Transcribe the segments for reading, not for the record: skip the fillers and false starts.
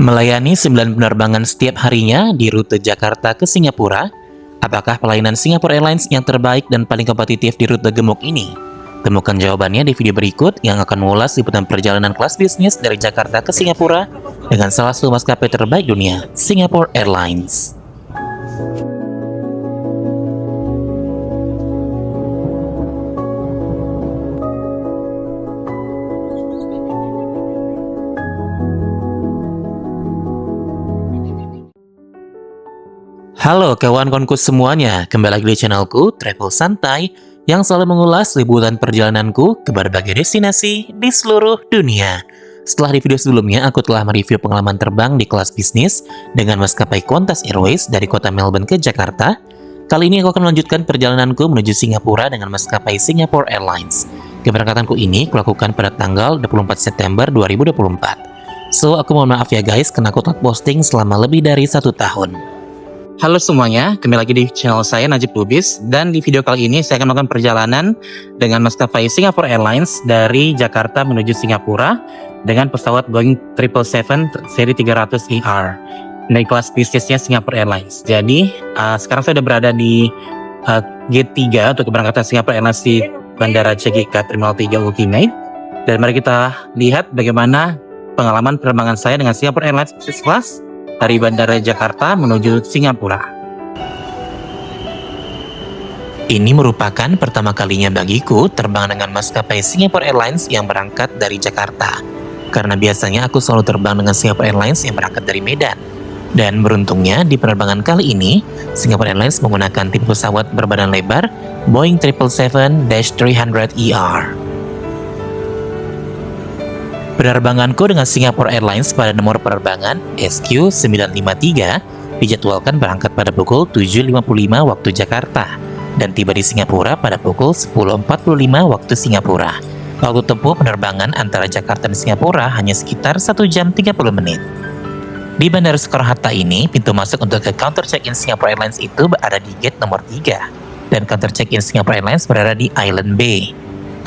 Melayani 9 penerbangan setiap harinya di rute Jakarta ke Singapura, apakah pelayanan Singapore Airlines yang terbaik dan paling kompetitif di rute gemuk ini? Temukan jawabannya di video berikut yang akan mengulas liputan perjalanan kelas bisnis dari Jakarta ke Singapura dengan salah satu maskapai terbaik dunia, Singapore Airlines. Halo kawan-kawanku semuanya, kembali lagi di channelku Travel Santai yang selalu mengulas liputan perjalananku ke berbagai destinasi di seluruh dunia. Setelah di video sebelumnya, aku telah mereview pengalaman terbang di kelas bisnis dengan maskapai Qantas Airways dari kota Melbourne ke Jakarta. Kali ini aku akan melanjutkan perjalananku menuju Singapura dengan maskapai Singapore Airlines. Keberangkatanku ini kulakukan pada tanggal 24 September 2024. So, aku mohon maaf ya guys, karena aku telah posting selama lebih dari 1 tahun. Halo semuanya, kembali lagi di channel saya Najib Lubis, dan di video kali ini saya akan melakukan perjalanan dengan maskapai Singapore Airlines dari Jakarta menuju Singapura dengan pesawat Boeing 777 seri 300ER dari kelas bisnisnya Singapore Airlines. Jadi sekarang saya sudah berada di gate 3 untuk keberangkatan Singapore Airlines di Bandara JKT Terminal 3 Ultimate, dan mari kita lihat bagaimana pengalaman penerbangan saya dengan Singapore Airlines Business Class dari Bandara Jakarta menuju Singapura. Ini merupakan pertama kalinya bagiku terbang dengan maskapai Singapore Airlines yang berangkat dari Jakarta. Karena biasanya aku selalu terbang dengan Singapore Airlines yang berangkat dari Medan. Dan beruntungnya di penerbangan kali ini, Singapore Airlines menggunakan tipe pesawat berbadan lebar Boeing 777-300ER. Penerbanganku dengan Singapore Airlines pada nomor penerbangan SQ953 dijadwalkan berangkat pada pukul 7.55 waktu Jakarta dan tiba di Singapura pada pukul 10.45 waktu Singapura. Waktu tempuh penerbangan antara Jakarta dan Singapura hanya sekitar 1 jam 30 menit. Di Bandara Soekarno-Hatta ini, pintu masuk untuk ke counter check-in Singapore Airlines itu berada di gate nomor 3 dan counter check-in Singapore Airlines berada di Island Bay.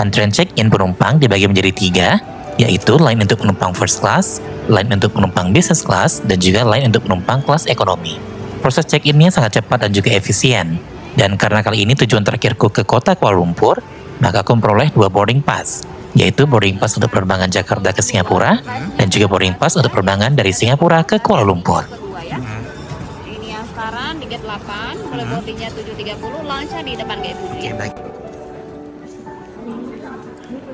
Antrian check-in penumpang dibagi menjadi 3, yaitu line untuk penumpang first class, line untuk penumpang business class, dan juga line untuk penumpang kelas ekonomi. Proses check-in-nya sangat cepat dan juga efisien. Dan karena kali ini tujuan terakhirku ke kota Kuala Lumpur, maka aku memperoleh 2 boarding pass, yaitu boarding pass untuk penerbangan Jakarta ke Singapura, dan juga boarding pass untuk penerbangan dari Singapura ke Kuala Lumpur. Ini yang sekarang di gate 8, mulai boardingnya 7.30, launch-nya di depan gate 7.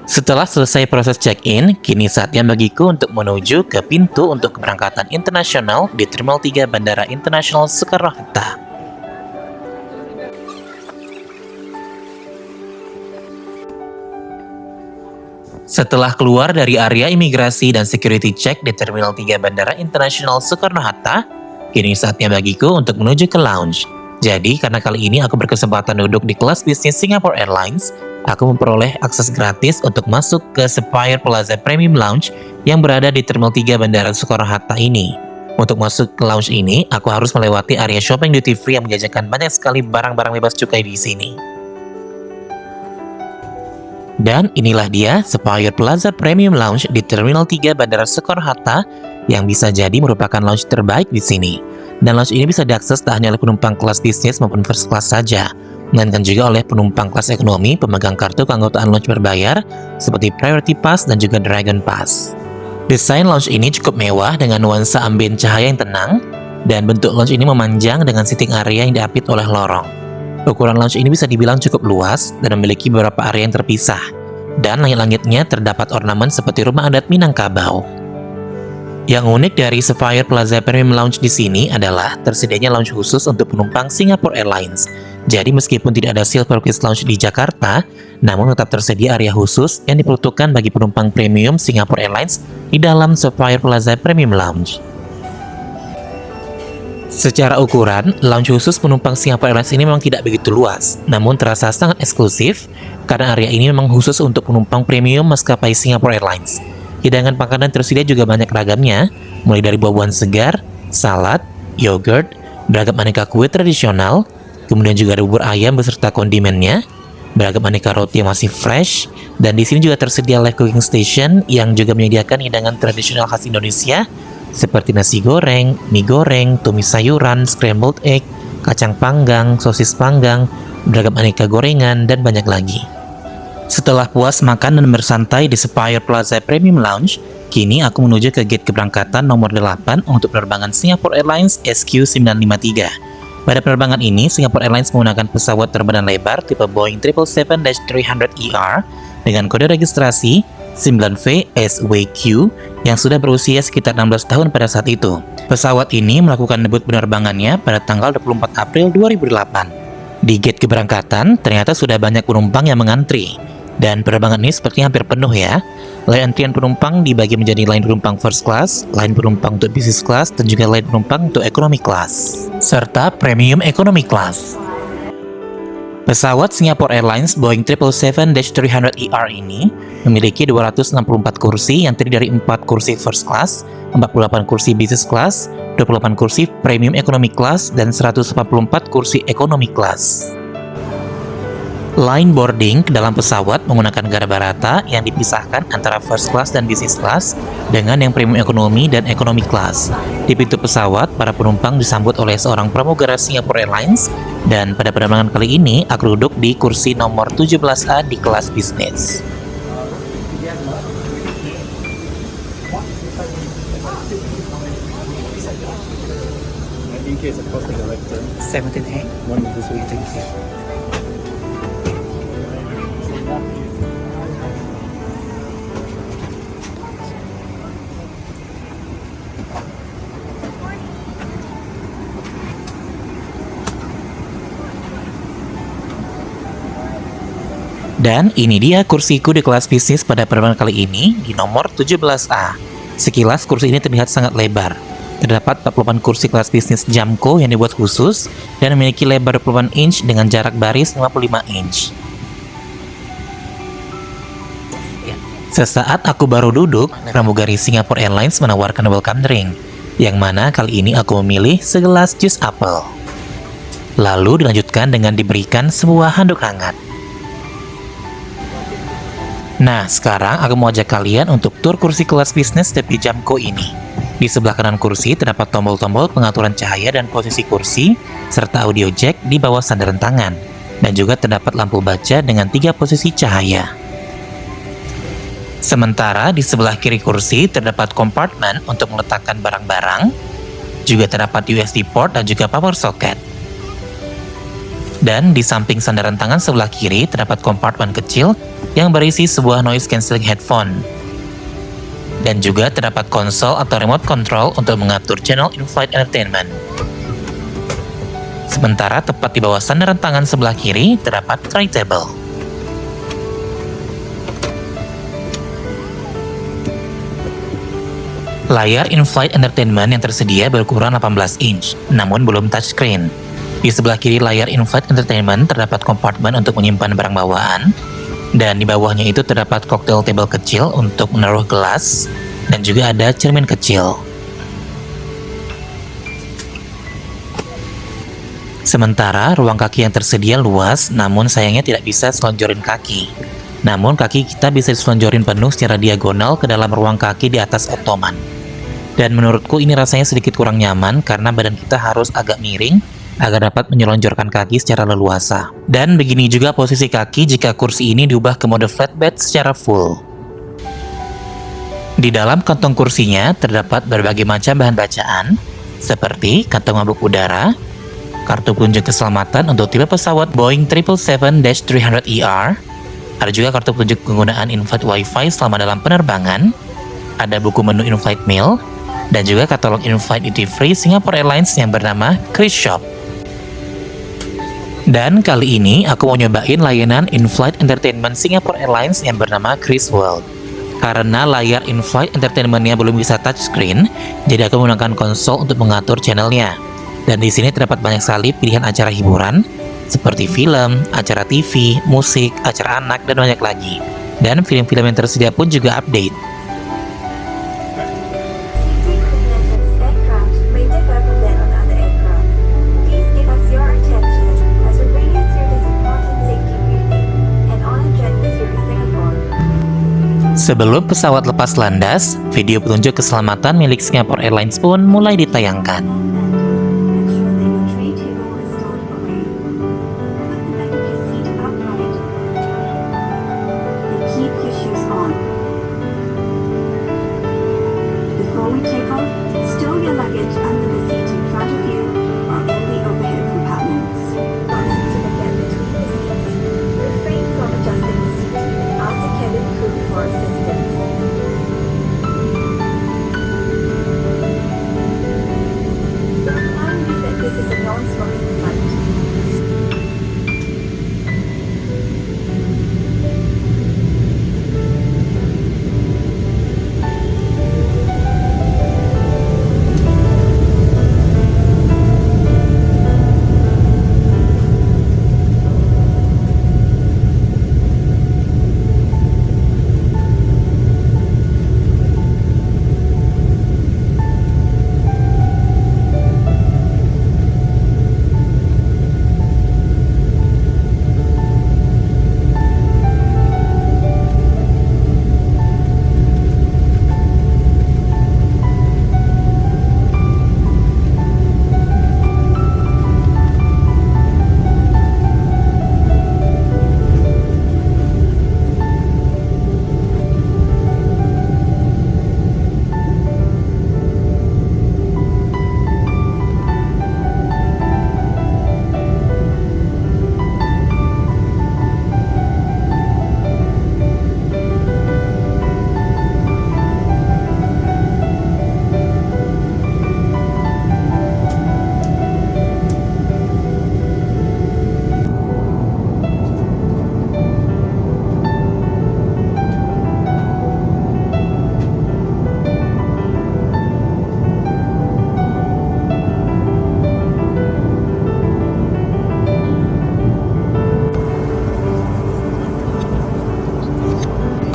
Setelah selesai proses check-in, kini saatnya bagiku untuk menuju ke pintu untuk keberangkatan internasional di Terminal 3 Bandara Internasional Soekarno-Hatta. Setelah keluar dari area imigrasi dan security check di Terminal 3 Bandara Internasional Soekarno-Hatta, kini saatnya bagiku untuk menuju ke lounge. Jadi, karena kali ini aku berkesempatan duduk di kelas bisnis Singapore Airlines, aku memperoleh akses gratis untuk masuk ke Sapphire Plaza Premium Lounge yang berada di Terminal 3 Bandara Soekarno-Hatta ini. Untuk masuk ke lounge ini, aku harus melewati area shopping duty free yang menjajakan banyak sekali barang-barang bebas cukai di sini. Dan inilah dia Sapphire Plaza Premium Lounge di Terminal 3 Bandara Soekarno-Hatta yang bisa jadi merupakan lounge terbaik di sini. Dan lounge ini bisa diakses tak hanya oleh penumpang kelas bisnis maupun first class saja, melainkan juga oleh penumpang kelas ekonomi pemegang kartu keanggotaan lounge berbayar seperti Priority Pass dan juga Dragon Pass. Desain lounge ini cukup mewah dengan nuansa ambien cahaya yang tenang, dan bentuk lounge ini memanjang dengan sitting area yang diapit oleh lorong. Ukuran lounge ini bisa dibilang cukup luas dan memiliki beberapa area yang terpisah, dan langit-langitnya terdapat ornamen seperti rumah adat Minangkabau. Yang unik dari Sapphire Plaza Premium Lounge di sini adalah tersedianya lounge khusus untuk penumpang Singapore Airlines. Jadi meskipun tidak ada Silver Quest Lounge di Jakarta, namun tetap tersedia area khusus yang diperuntukkan bagi penumpang premium Singapore Airlines di dalam Sapphire Plaza Premium Lounge. Secara ukuran, lounge khusus penumpang Singapore Airlines ini memang tidak begitu luas, namun terasa sangat eksklusif karena area ini memang khusus untuk penumpang premium maskapai Singapore Airlines. Hidangan makanan tersedia juga banyak ragamnya, mulai dari buah-buahan segar, salad, yogurt, beragam aneka kue tradisional, kemudian juga ada bubur ayam beserta kondimennya, beragam aneka roti yang masih fresh, dan di sini juga tersedia live cooking station yang juga menyediakan hidangan tradisional khas Indonesia seperti nasi goreng, mie goreng, tumis sayuran, scrambled egg, kacang panggang, sosis panggang, beragam aneka gorengan, dan banyak lagi. Setelah puas makan dan bersantai di Spire Plaza Premium Lounge, kini aku menuju ke gate keberangkatan nomor 8 untuk penerbangan Singapore Airlines SQ953. Pada penerbangan ini, Singapore Airlines menggunakan pesawat terbadan lebar tipe Boeing 777-300ER dengan kode registrasi 9VSWQ yang sudah berusia sekitar 16 tahun pada saat itu. Pesawat ini melakukan debut penerbangannya pada tanggal 24 April 2008. Di gate keberangkatan, ternyata sudah banyak penumpang yang mengantri. Dan penerbangan ini sepertinya hampir penuh ya. Line antrian penumpang dibagi menjadi line penumpang first class, line penumpang untuk business class, dan juga line penumpang untuk economy class, serta premium economy class. Pesawat Singapore Airlines Boeing 777-300ER ini memiliki 264 kursi yang terdiri dari 4 kursi first class, 48 kursi business class, 28 kursi premium economy class, dan 144 kursi economy class. Line boarding ke dalam pesawat menggunakan garba rata yang dipisahkan antara first class dan business class dengan yang premium economy dan economy class. Di pintu pesawat, para penumpang disambut oleh seorang pramugara Singapore Airlines, dan pada penerbangan kali ini aku duduk di kursi nomor 17A di kelas bisnis. Dan ini dia kursiku di kelas bisnis pada penerbangan kali ini di nomor 17A. Sekilas kursi ini terlihat sangat lebar. Terdapat 48 kursi kelas bisnis Jamco yang dibuat khusus dan memiliki lebar 28 inch dengan jarak baris 55 inch. Sesaat aku baru duduk, pramugari Singapore Airlines menawarkan welcome drink, yang mana kali ini aku memilih segelas jus apel. Lalu dilanjutkan dengan diberikan sebuah handuk hangat. Nah, sekarang aku mau ajak kalian untuk tur kursi kelas bisnis di Jamco ini. Di sebelah kanan kursi terdapat tombol-tombol pengaturan cahaya dan posisi kursi, serta audio jack di bawah sandaran tangan. Dan juga terdapat lampu baca dengan 3 posisi cahaya. Sementara di sebelah kiri kursi terdapat kompartemen untuk meletakkan barang-barang, juga terdapat USB port dan juga power socket. Dan di samping sandaran tangan sebelah kiri terdapat kompartemen kecil yang berisi sebuah noise cancelling headphone. Dan juga terdapat konsol atau remote control untuk mengatur channel in-flight entertainment. Sementara tepat di bawah sandaran tangan sebelah kiri terdapat tray table. Layar in-flight entertainment yang tersedia berukuran 18 inch, namun belum touchscreen. Di sebelah kiri layar in-flight entertainment terdapat kompartemen untuk menyimpan barang bawaan, dan di bawahnya itu terdapat cocktail table kecil untuk menaruh gelas, dan juga ada cermin kecil. Sementara ruang kaki yang tersedia luas, namun sayangnya tidak bisa selonjorin kaki. Namun kaki kita bisa diselonjorin penuh secara diagonal ke dalam ruang kaki di atas ottoman. Dan menurutku ini rasanya sedikit kurang nyaman karena badan kita harus agak miring agar dapat menyelonjorkan kaki secara leluasa. Dan begini juga posisi kaki jika kursi ini diubah ke mode flatbed secara full. Di dalam kantong kursinya terdapat berbagai macam bahan bacaan, seperti kantong mabuk udara, kartu penunjuk keselamatan untuk tipe pesawat Boeing 777-300ER, ada juga kartu penunjuk penggunaan in-flight Wi-Fi selama dalam penerbangan, ada buku menu in-flight meal, dan juga katalog in-flight duty free Singapore Airlines yang bernama Chris Shop. Dan kali ini aku mau nyobain layanan in-flight entertainment Singapore Airlines yang bernama Chris World. Karena layar in-flight entertainment-nya belum bisa touchscreen, jadi aku menggunakan konsol untuk mengatur channelnya. Dan di sini terdapat banyak sekali pilihan acara hiburan, seperti film, acara TV, musik, acara anak, dan banyak lagi. Dan film-film yang tersedia pun juga update. Sebelum pesawat lepas landas, video petunjuk keselamatan milik Singapore Airlines pun mulai ditayangkan.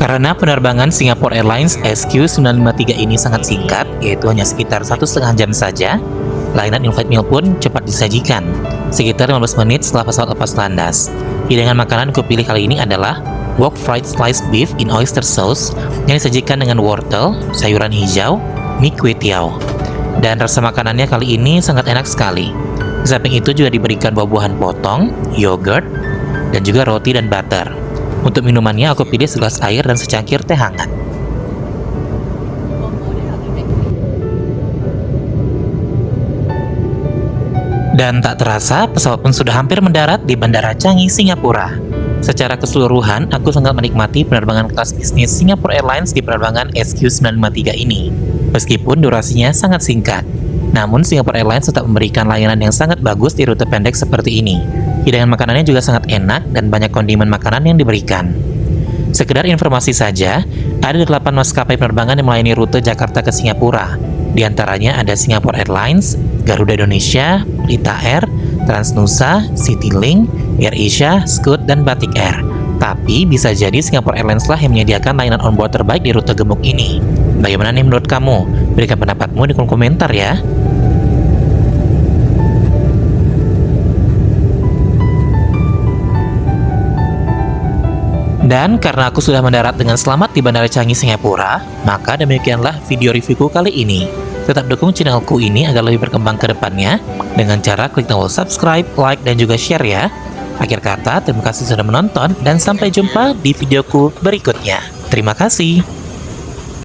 Karena penerbangan Singapore Airlines SQ953 ini sangat singkat, yaitu hanya sekitar 1,5 jam saja, layanan in-flight meal pun cepat disajikan, sekitar 15 menit setelah pesawat lepas landas. Hidangan makanan yang kupilih kali ini adalah wok fried sliced beef in oyster sauce yang disajikan dengan wortel, sayuran hijau, mie kue tiao. Dan rasa makanannya kali ini sangat enak sekali. Di samping itu juga diberikan buah-buahan potong, yogurt, dan juga roti dan butter. Untuk minumannya aku pilih segelas air dan secangkir teh hangat. Dan tak terasa, pesawat pun sudah hampir mendarat di Bandara Changi, Singapura. Secara keseluruhan, aku sangat menikmati penerbangan kelas bisnis Singapore Airlines di penerbangan SQ953 ini. Meskipun durasinya sangat singkat, namun Singapore Airlines tetap memberikan layanan yang sangat bagus di rute pendek seperti ini. Hidangan makanannya juga sangat enak dan banyak kondimen makanan yang diberikan. Sekedar informasi saja, ada 8 maskapai penerbangan yang melayani rute Jakarta ke Singapura. Di antaranya ada Singapore Airlines, Garuda Indonesia, Pelita Air, Transnusa, Citylink, AirAsia, Scoot, dan Batik Air. Tapi bisa jadi Singapore Airlines lah yang menyediakan layanan onboard terbaik di rute gemuk ini. Bagaimana nih menurut kamu? Berikan pendapatmu di kolom komentar ya. Dan karena aku sudah mendarat dengan selamat di Bandara Changi, Singapura, maka demikianlah video reviewku kali ini. Tetap dukung channelku ini agar lebih berkembang ke depannya dengan cara klik tombol subscribe, like, dan juga share ya. Akhir kata, terima kasih sudah menonton dan sampai jumpa di videoku berikutnya. Terima kasih.